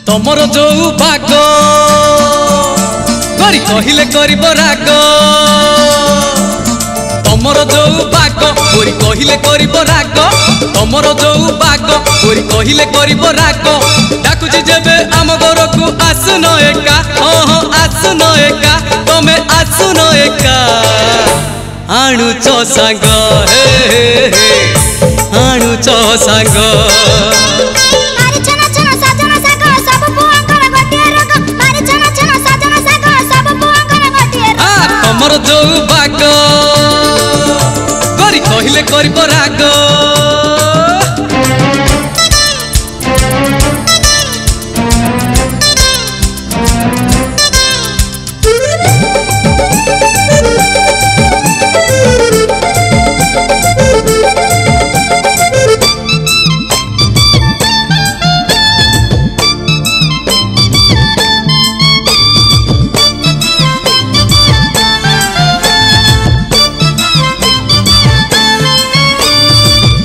तमर जो भाग करी कहिले करिब राग तमर जो भाग करी कहिले करिब राग तमर जो भाग करी कहिले करिब राग डाकुची जेबे आम घर को आसुन एका हाँ आसुन एका तमे आसुन एका आणुच सांग हे आणुच सांग तमर जो भाग करी कहिले करिब राग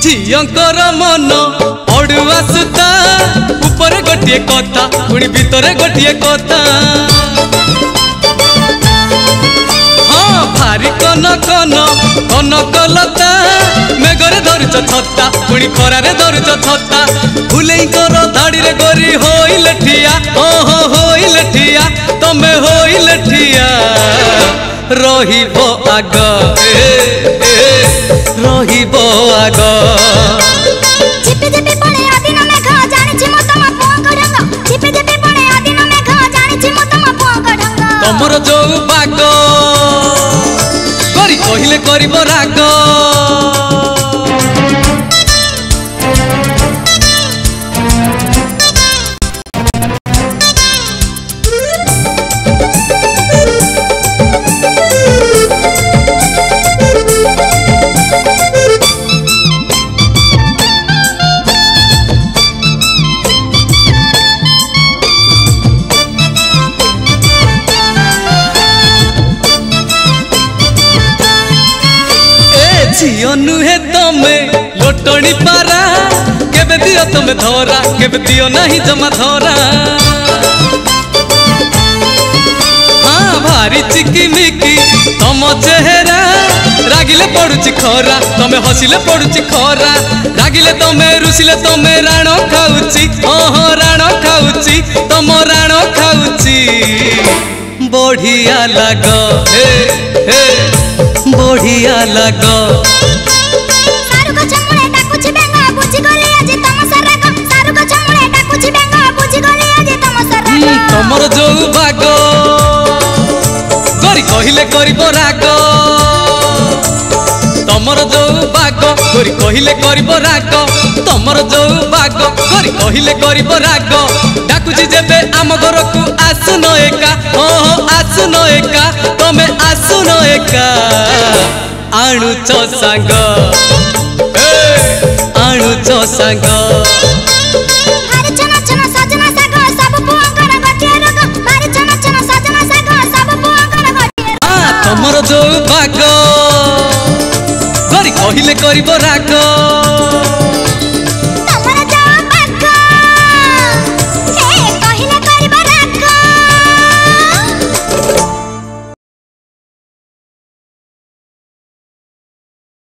झियंकर मन अड़ुआ सुता ऊपर गोटे कथा पुणी भितर गोटे कथा हाँ भारी कन कन कनकलता मेघरे धरुच छत्ता पुणी खरारे धरुच छत्ता फुलेकर धाड़ी रे गोरी होइले ठिया हाँ होइले ठिया तमे होइले ठिया रहिबो आग रहिबो आग झिपि झिपि पड़े अदिन मेघ जानिछि म तम पोंग ढंग झिपि झिपि पड़े अदिन मेघ जानिछि म तम पोंग ढंग तमर जो भाग करी कहिले करिब राग झियो नुहे तमे लोटणी पारा केबे दियो तमे धरा केबे दियो नहीं जमा धरा हाँ भारी चिकिमिकी तम चेहरा रागिले पड़ुची खरा तमे हसिले पड़ुची खरा रागिले तमे रुसिले तमे राण खाउची हाँ राण खाउची तम राण खाउची बढ़िया लाग हे हे बढ़िया लाग सारु गछ मुळे डाकुछि बेंगा बुझि गले आज तम सरग सारु गछ मुळे डाकुछि बेंगा बुझि गले आज तम सरग तमर जो भाग करी कहिले करिब राग तमर जो भाग करी कहिले करिब राग तमर जो भाग करी कहिले करिब राग डाकुछि जेबे आम घर को आसुन एका हाँ आसुन एका तमे आसुन एका आणुच सांग आणुच सांग भारी चना चना सजना साग सब पुआंकर गटिया रग भारी चना चना सजना साग सब पुआंकर गटिया तमर जो भाग करी कहिले करिब राग।